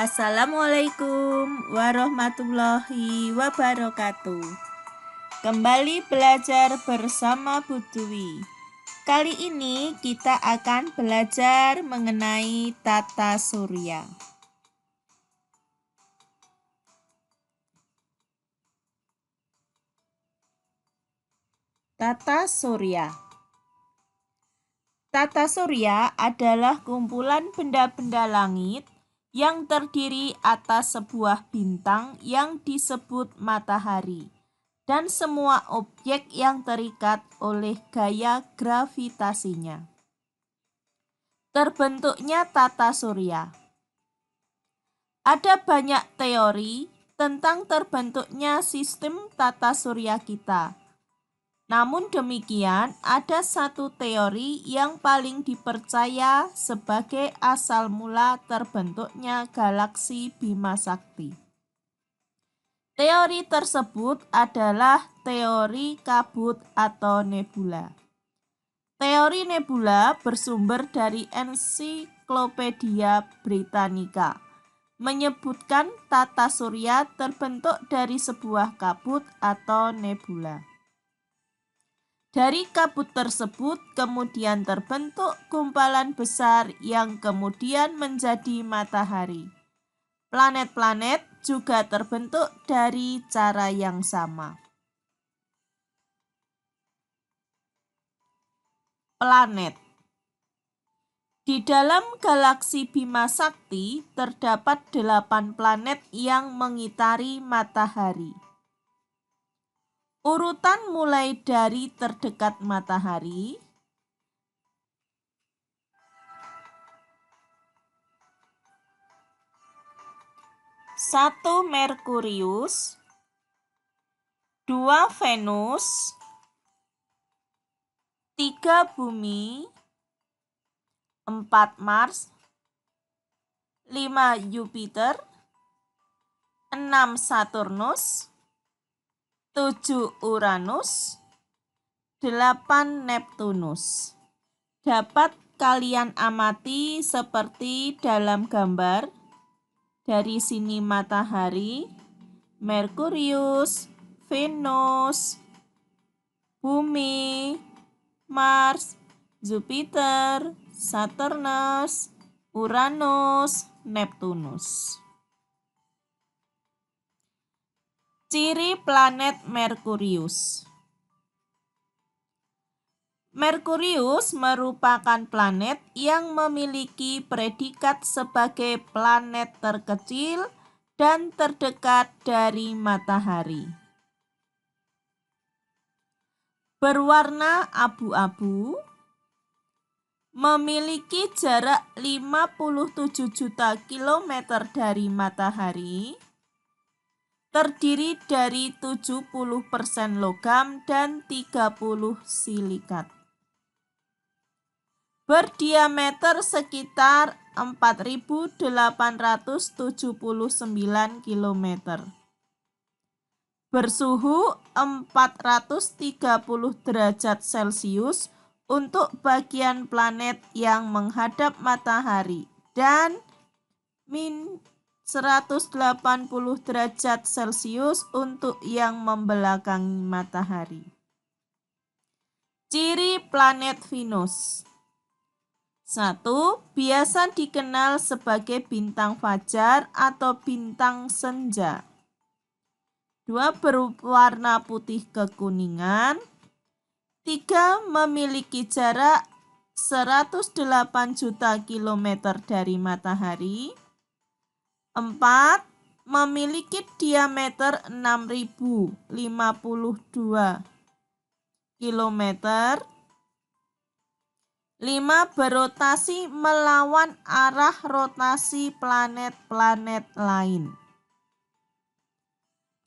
Assalamualaikum warahmatullahi wabarakatuh. Kembali belajar bersama Bu Dwi. Kali ini kita akan belajar mengenai tata surya. Tata surya. Tata surya adalah kumpulan benda-benda langit yang terdiri atas sebuah bintang yang disebut matahari dan semua objek yang terikat oleh gaya gravitasinya. Terbentuknya tata surya. Ada banyak teori tentang terbentuknya sistem tata surya kita. Namun demikian, ada satu teori yang paling dipercaya sebagai asal mula terbentuknya galaksi Bima Sakti. Teori tersebut adalah teori kabut atau nebula. Teori nebula bersumber dari Ensiklopedia Britannica, menyebutkan tata surya terbentuk dari sebuah kabut atau nebula. Dari kabut tersebut kemudian terbentuk gumpalan besar yang kemudian menjadi matahari. Planet-planet juga terbentuk dari cara yang sama. Planet. Di dalam galaksi Bima Sakti terdapat 8 planet yang mengitari matahari. Urutan mulai dari terdekat matahari, satu Merkurius, 2 Venus, 3 Bumi, 4 Mars, 5 Jupiter, 6 Saturnus, 7 Uranus, 8 Neptunus. Dapat kalian amati seperti dalam gambar. Dari sini matahari, Merkurius, Venus, Bumi, Mars, Jupiter, Saturnus, Uranus, Neptunus. Ciri planet Merkurius. Merkurius merupakan planet yang memiliki predikat sebagai planet terkecil dan terdekat dari matahari. Berwarna abu-abu, memiliki jarak 57 juta kilometer dari matahari, terdiri dari 70% logam dan 30 silikat. Berdiameter sekitar 4.879 km. Bersuhu 430 derajat Celcius untuk bagian planet yang menghadap matahari dan -180 derajat Celcius untuk yang membelakangi matahari. Ciri planet Venus. 1. Biasa dikenal sebagai bintang fajar atau bintang senja. 2. Berwarna putih kekuningan. 3. Memiliki jarak 108 juta kilometer dari matahari. 4. Memiliki diameter 6.052 kilometer. 5. Berotasi melawan arah rotasi planet-planet lain.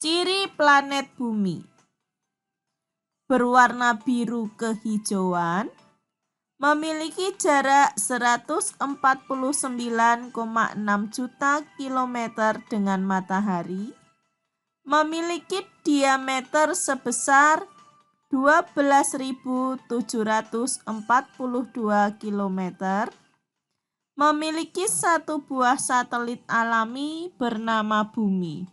Ciri planet Bumi. Berwarna biru kehijauan, memiliki jarak 149,6 juta kilometer dengan matahari, memiliki diameter sebesar 12.742 km, memiliki satu buah satelit alami bernama Bumi.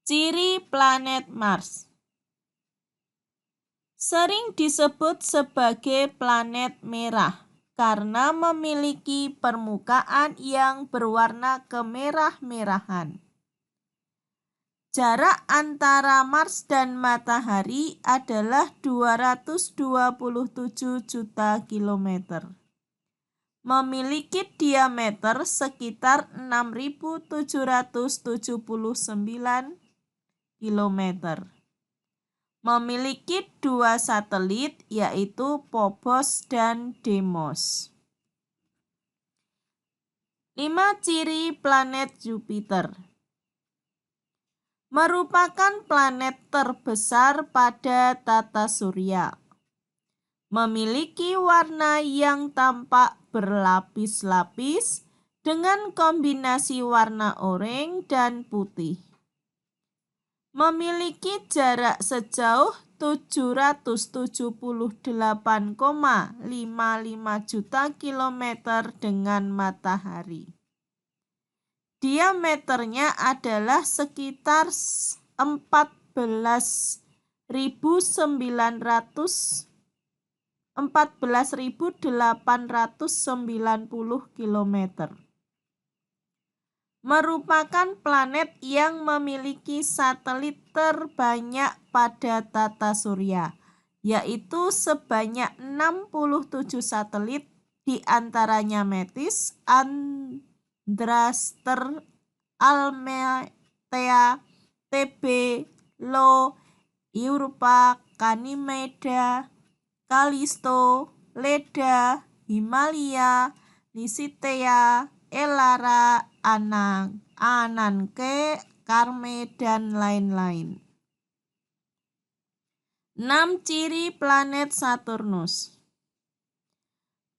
Ciri planet Mars sering disebut sebagai planet merah karena memiliki permukaan yang berwarna kemerah-merahan. Jarak antara Mars dan Matahari adalah 227 juta kilometer. Memiliki diameter sekitar 6.779 kilometer. Memiliki dua satelit yaitu Phobos dan Deimos. 5 ciri planet Jupiter. Merupakan planet terbesar pada tata surya. Memiliki warna yang tampak berlapis-lapis dengan kombinasi warna oranye dan putih. Memiliki jarak sejauh 778,55 juta kilometer dengan matahari. Diameternya adalah sekitar 14.890 kilometer. Merupakan planet yang memiliki satelit terbanyak pada tata surya, yaitu sebanyak 67 satelit, diantaranya Metis, Andraster, Almetea, TB, Lo, Europa, Ganymede, Callisto, Leda, Himalaya, Lisitea, Elara, Ananke, Carme, dan lain-lain. 6 ciri planet Saturnus.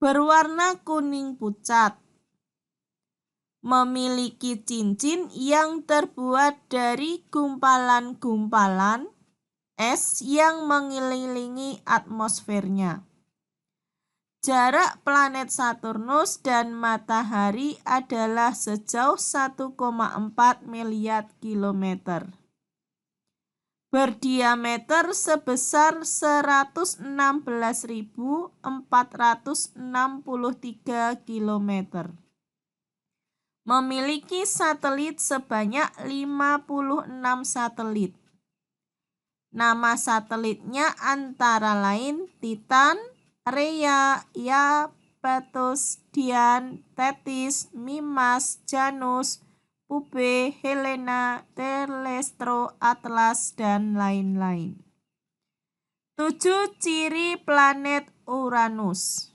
Berwarna kuning pucat. Memiliki cincin yang terbuat dari gumpalan-gumpalan es yang mengelilingi atmosfernya. Jarak planet Saturnus dan Matahari adalah sejauh 1,4 miliar kilometer. Berdiameter sebesar 116.463 kilometer. Memiliki satelit sebanyak 56 satelit. Nama satelitnya antara lain Titan, Rhea, Iapetus, Dian, Thetis, Mimas, Janus, Pube, Helena, Telestro, Atlas, dan lain-lain. 7 ciri planet Uranus.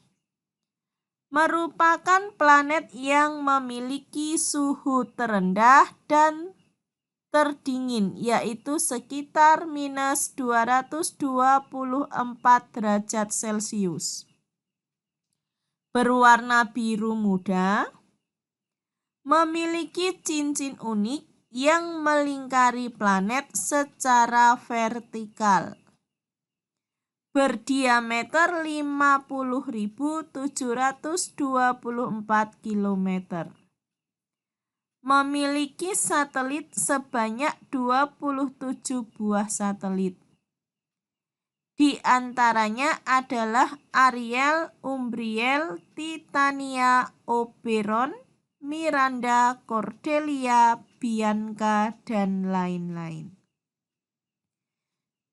Merupakan planet yang memiliki suhu terendah dan terdingin, yaitu sekitar minus 224 derajat Celcius. Berwarna biru muda, memiliki cincin unik yang melingkari planet secara vertikal. Berdiameter 50.724 km. Memiliki satelit sebanyak 27 buah satelit. Di antaranya adalah Ariel, Umbriel, Titania, Oberon, Miranda, Cordelia, Bianca, dan lain-lain.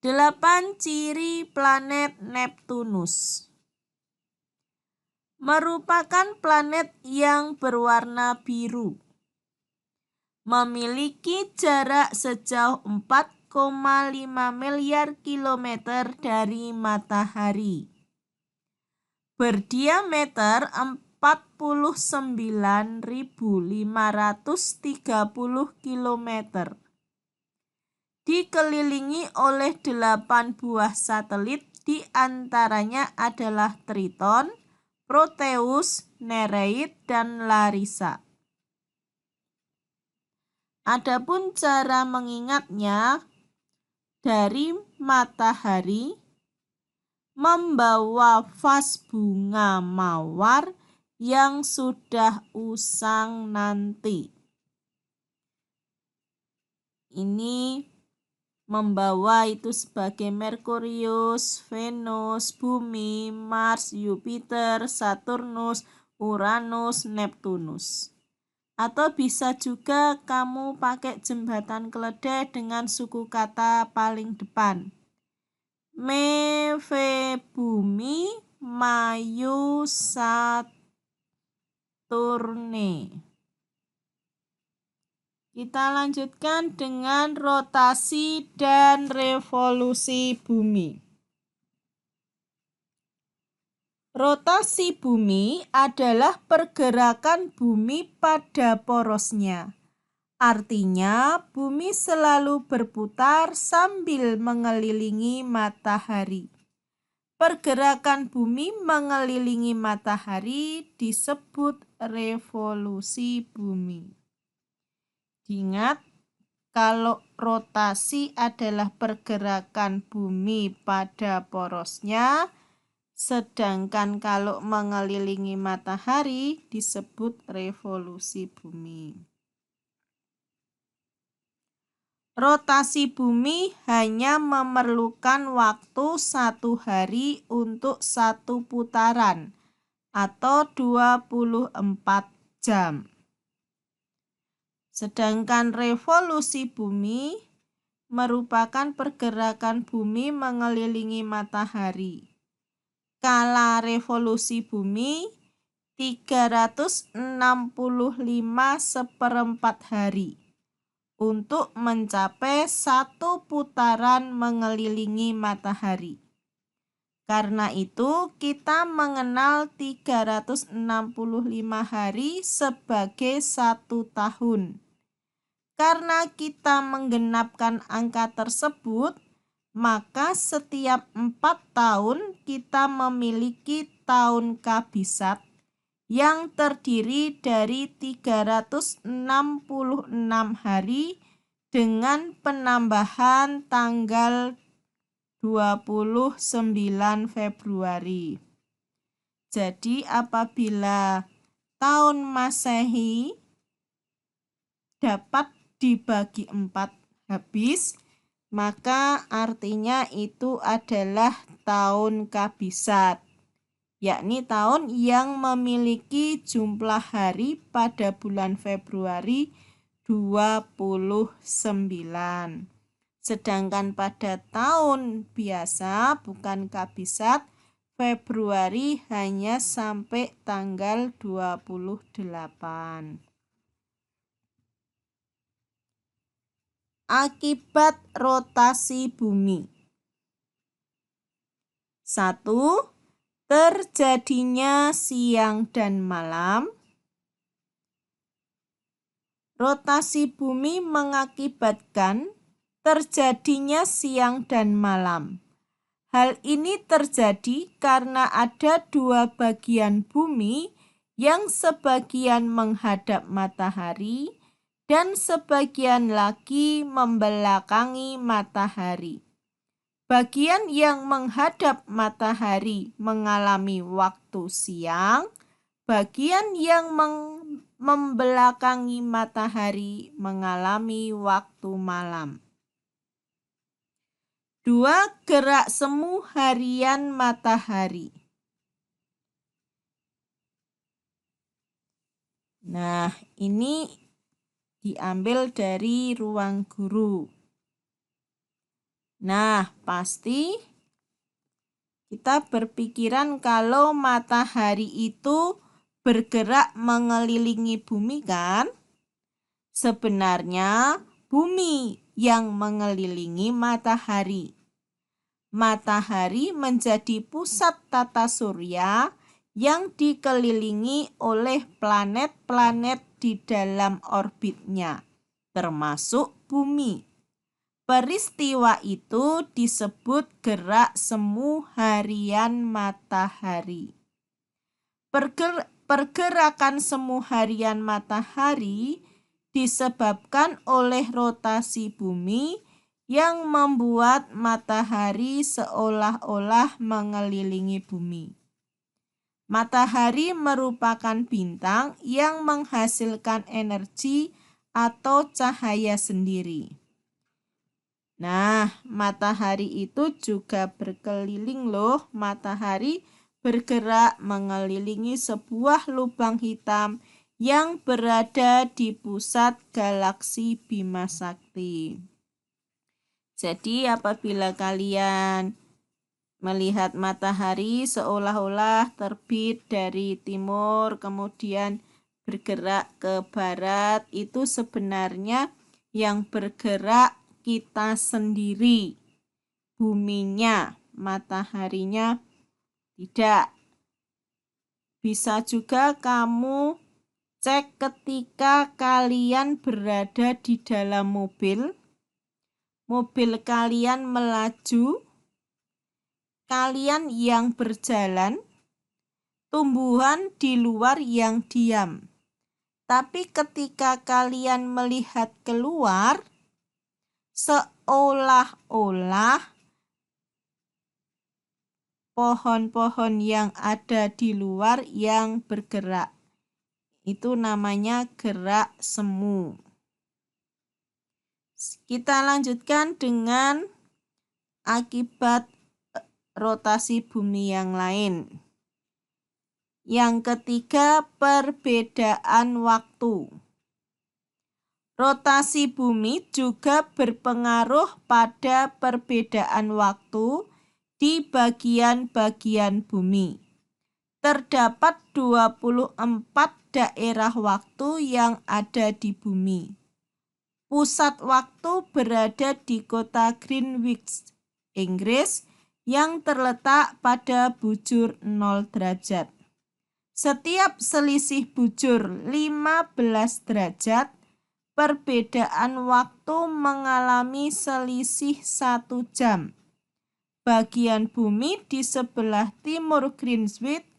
8 ciri planet Neptunus. Merupakan planet yang berwarna biru. Memiliki jarak sejauh 4,5 miliar kilometer dari matahari. Berdiameter 49.530 kilometer. Dikelilingi oleh 8 buah satelit, di antaranya adalah Triton, Proteus, Nereid, dan Larissa. Adapun cara mengingatnya dari matahari, membawa vas bunga mawar yang sudah usang nanti. Ini membawa itu sebagai Merkurius, Venus, Bumi, Mars, Jupiter, Saturnus, Uranus, Neptunus. Atau bisa juga kamu pakai jembatan keledai dengan suku kata paling depan. Me, Ve, Bumi, Mayu, Saturne. Kita lanjutkan dengan rotasi dan revolusi bumi. Rotasi bumi adalah pergerakan bumi pada porosnya. Artinya, bumi selalu berputar sambil mengelilingi matahari. Pergerakan bumi mengelilingi matahari disebut revolusi bumi. Ingat, kalau rotasi adalah pergerakan bumi pada porosnya, sedangkan kalau mengelilingi matahari disebut revolusi bumi. Rotasi bumi hanya memerlukan waktu 1 hari untuk 1 putaran atau 24 jam. Sedangkan revolusi bumi merupakan pergerakan bumi mengelilingi matahari. Kala revolusi bumi 365 seperempat hari untuk mencapai 1 putaran mengelilingi matahari. Karena itu kita mengenal 365 hari sebagai 1 tahun. Karena kita menggenapkan angka tersebut, maka setiap 4 tahun kita memiliki tahun kabisat yang terdiri dari 366 hari dengan penambahan tanggal 29 Februari. Jadi apabila tahun Masehi dapat dibagi 4 habis, maka artinya itu adalah tahun kabisat, yakni tahun yang memiliki jumlah hari pada bulan Februari 29. Sedangkan pada tahun biasa bukan kabisat, Februari hanya sampai tanggal 28. Akibat rotasi bumi. 1. Terjadinya siang dan malam. Rotasi bumi mengakibatkan terjadinya siang dan malam. Hal ini terjadi karena ada 2 bagian bumi yang sebagian menghadap matahari dan sebagian lagi membelakangi matahari. Bagian yang menghadap matahari mengalami waktu siang, bagian yang membelakangi matahari mengalami waktu malam. 2. Gerak semu harian matahari. Nah, ini diambil dari ruang guru. Nah, pasti kita berpikiran kalau matahari itu bergerak mengelilingi bumi kan? Sebenarnya bumi yang mengelilingi matahari. Matahari menjadi pusat tata surya yang dikelilingi oleh planet-planet di dalam orbitnya, termasuk bumi. Peristiwa itu disebut gerak semu harian matahari. Pergerakan semu harian matahari disebabkan oleh rotasi bumi yang membuat matahari seolah-olah mengelilingi bumi. Matahari merupakan bintang yang menghasilkan energi atau cahaya sendiri. Nah, matahari itu juga berkeliling loh. Matahari bergerak mengelilingi sebuah lubang hitam yang berada di pusat galaksi Bima Sakti. Jadi apabila kalian melihat matahari seolah-olah terbit dari timur kemudian bergerak ke barat, itu sebenarnya yang bergerak kita sendiri, buminya, mataharinya tidak. Bisa juga kamu cek ketika kalian berada di dalam mobil kalian melaju, kalian yang berjalan, tumbuhan di luar yang diam. Tapi ketika kalian melihat keluar, seolah-olah pohon-pohon yang ada di luar yang bergerak. Itu namanya gerak semu. Kita lanjutkan dengan akibat rotasi bumi yang lain. Yang ketiga, perbedaan waktu. Rotasi bumi juga berpengaruh pada perbedaan waktu di bagian-bagian bumi. Terdapat 24 daerah waktu yang ada di bumi. Pusat waktu berada di kota Greenwich, Inggris, yang terletak pada bujur 0 derajat. Setiap selisih bujur 15 derajat, perbedaan waktu mengalami selisih 1 jam. Bagian bumi di sebelah timur Greenwich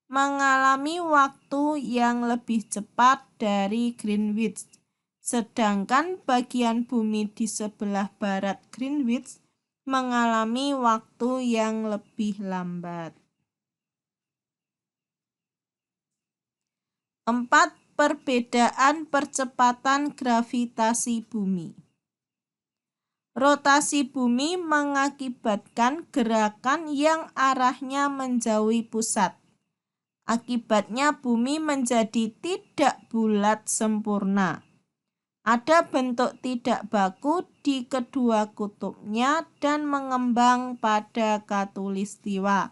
mengalami waktu yang lebih cepat dari Greenwich. Sedangkan bagian bumi di sebelah barat Greenwich mengalami waktu yang lebih lambat. 4. Perbedaan percepatan gravitasi bumi. Rotasi bumi mengakibatkan gerakan yang arahnya menjauhi pusat. Akibatnya bumi menjadi tidak bulat sempurna. Ada bentuk tidak baku di kedua kutubnya dan mengembang pada khatulistiwa,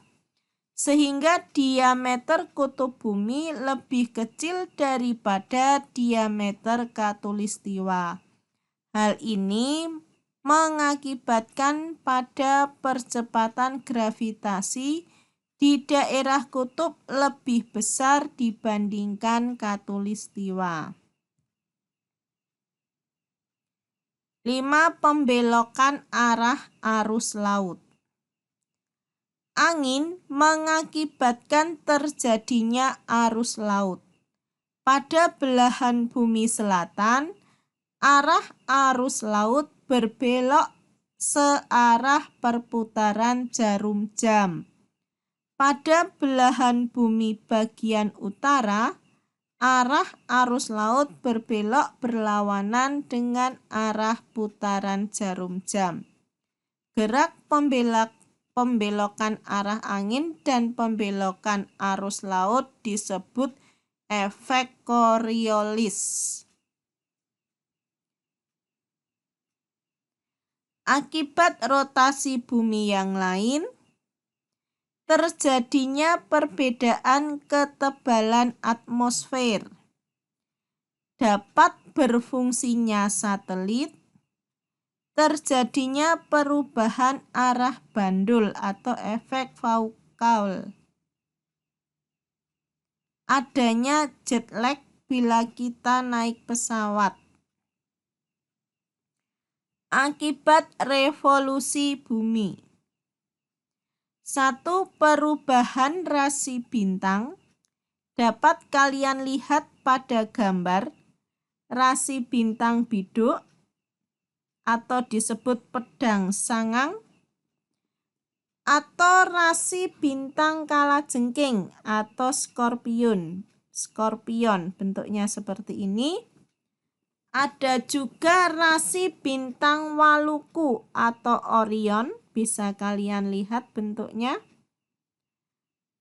sehingga diameter kutub bumi lebih kecil daripada diameter khatulistiwa. Hal ini mengakibatkan pada percepatan gravitasi di daerah kutub lebih besar dibandingkan khatulistiwa. 5. Pembelokan arah arus laut. Angin mengakibatkan terjadinya arus laut. Pada belahan bumi selatan, arah arus laut berbelok searah perputaran jarum jam. Pada belahan bumi bagian utara, arah arus laut berbelok berlawanan dengan arah putaran jarum jam. Gerak pembelokan arah angin dan pembelokan arus laut disebut efek Coriolis. Akibat rotasi bumi yang lain, terjadinya perbedaan ketebalan atmosfer. Dapat berfungsinya satelit, terjadinya perubahan arah bandul atau efek Foucault. Adanya jet lag bila kita naik pesawat. Akibat revolusi bumi. 1. Perubahan rasi bintang. Dapat kalian lihat pada gambar rasi bintang biduk. atau disebut pedang sangang, atau rasi bintang kalajengking atau skorpion. Skorpion bentuknya seperti ini. Ada juga rasi bintang Waluku atau Orion, bisa kalian lihat bentuknya.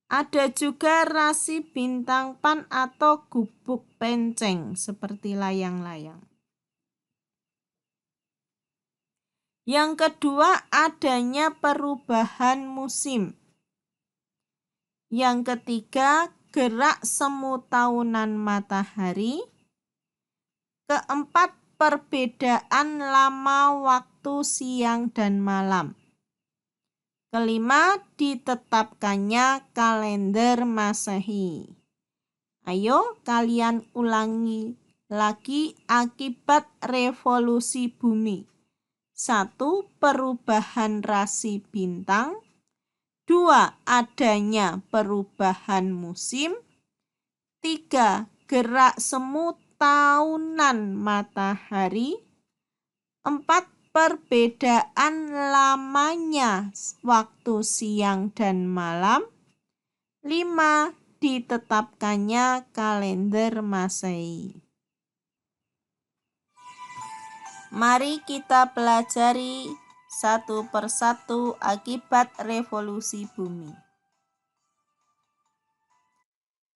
Ada juga rasi bintang Pan atau Gubuk Penceng seperti layang-layang. Yang kedua, adanya perubahan musim. Yang ketiga, gerak semu tahunan matahari. Keempat, perbedaan lama waktu siang dan malam. Kelima, ditetapkannya kalender Masehi. Ayo kalian ulangi lagi akibat revolusi bumi. 1. Perubahan rasi bintang. 2. Adanya perubahan musim. 3. Gerak semu tahunan matahari. 4. Perbedaan lamanya waktu siang dan malam. 5. Ditetapkannya kalender Masehi. Mari kita pelajari satu persatu akibat revolusi bumi.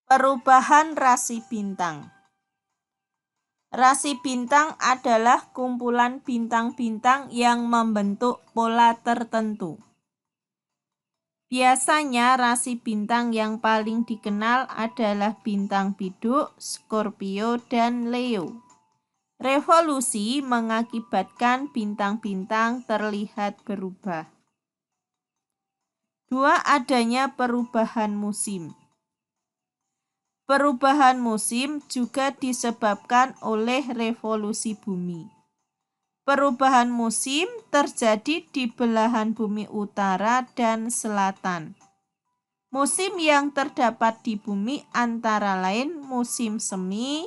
Perubahan rasi bintang. Rasi bintang adalah kumpulan bintang-bintang yang membentuk pola tertentu. Biasanya rasi bintang yang paling dikenal adalah bintang biduk, Scorpio, dan Leo. Revolusi mengakibatkan bintang-bintang terlihat berubah. 2. Adanya perubahan musim. Perubahan musim juga disebabkan oleh revolusi bumi. Perubahan musim terjadi di belahan bumi utara dan selatan. Musim yang terdapat di bumi antara lain musim semi,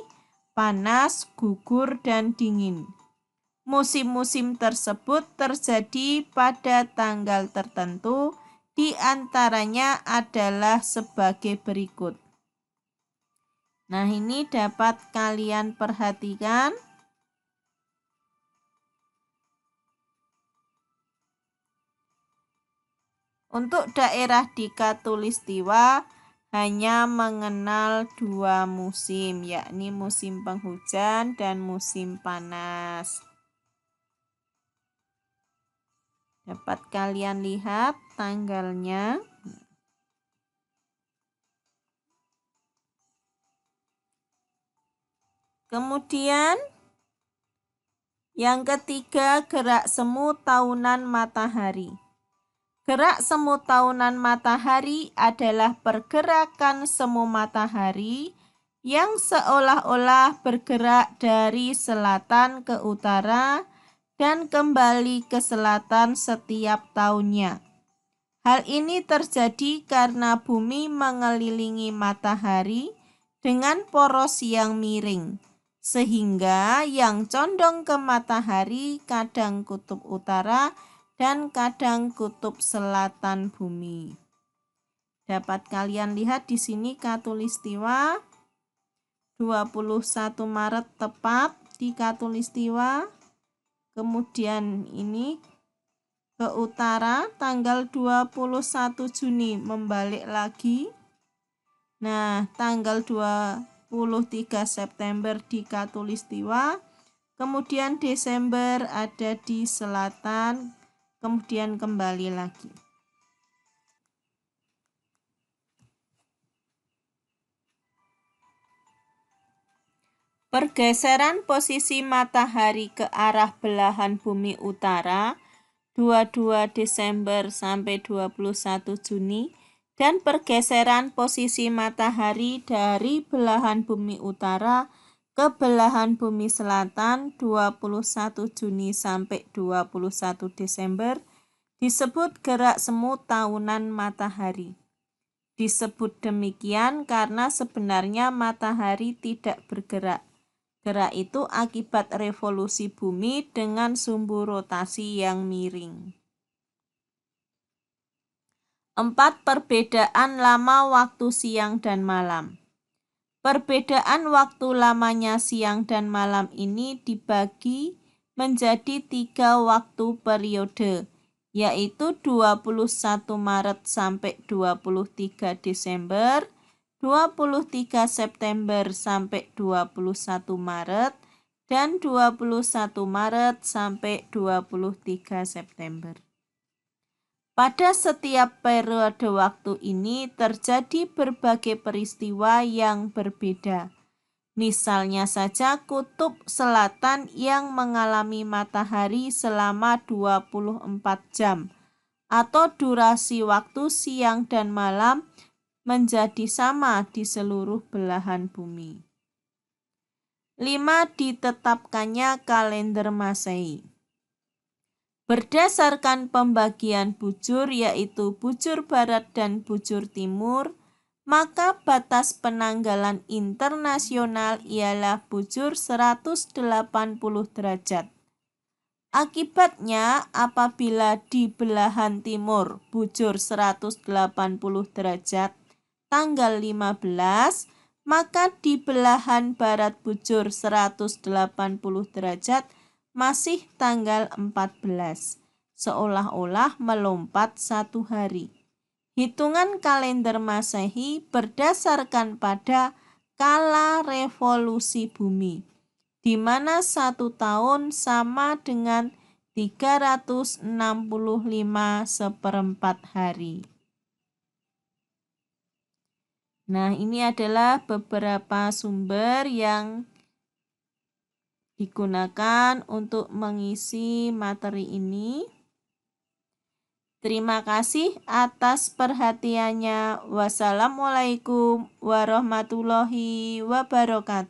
panas, gugur, dan dingin. Musim-musim tersebut terjadi pada tanggal tertentu, di antaranya adalah sebagai berikut. Nah, ini dapat kalian perhatikan. Untuk daerah di Khatulistiwa hanya mengenal 2 musim, yakni musim penghujan dan musim panas. Dapat kalian lihat tanggalnya. Kemudian yang ketiga, gerak semu tahunan matahari. Gerak semu tahunan matahari adalah pergerakan semu matahari yang seolah-olah bergerak dari selatan ke utara dan kembali ke selatan setiap tahunnya. Hal ini terjadi karena bumi mengelilingi matahari dengan poros yang miring, sehingga yang condong ke matahari kadang kutub utara dan kadang kutub selatan bumi. Dapat kalian lihat di sini Khatulistiwa 21 Maret tepat di Khatulistiwa. Kemudian ini ke utara tanggal 21 Juni membalik lagi. Nah, tanggal 23 September di Khatulistiwa. Kemudian Desember ada di selatan, kemudian kembali lagi. Pergeseran posisi matahari ke arah belahan bumi utara 22 Desember sampai 21 Juni dan pergeseran posisi matahari dari belahan bumi utara ke belahan bumi selatan 21 Juni sampai 21 Desember disebut gerak semu tahunan matahari. Disebut demikian karena sebenarnya matahari tidak bergerak. Gerak itu akibat revolusi bumi dengan sumbu rotasi yang miring. 4. Perbedaan lama waktu siang dan malam. Perbedaan waktu lamanya siang dan malam ini dibagi menjadi 3 waktu periode, yaitu 21 Maret sampai 23 Desember, 23 September sampai 21 Maret, dan 21 Maret sampai 23 September. Pada setiap periode waktu ini terjadi berbagai peristiwa yang berbeda. Misalnya saja kutub selatan yang mengalami matahari selama 24 jam atau durasi waktu siang dan malam menjadi sama di seluruh belahan bumi. 5. Ditetapkannya kalender Masehi. Berdasarkan pembagian bujur yaitu bujur barat dan bujur timur, maka batas penanggalan internasional ialah bujur 180 derajat. Akibatnya, apabila di belahan timur bujur 180 derajat tanggal 15, maka di belahan barat bujur 180 derajat masih tanggal 14, seolah-olah melompat 1 hari. Hitungan kalender Masehi berdasarkan pada kala revolusi bumi, di mana 1 tahun sama dengan 365 seperempat hari. Nah, ini adalah beberapa sumber yang digunakan untuk mengisi materi ini. Terima kasih atas perhatiannya. Wassalamualaikum warahmatullahi wabarakatuh.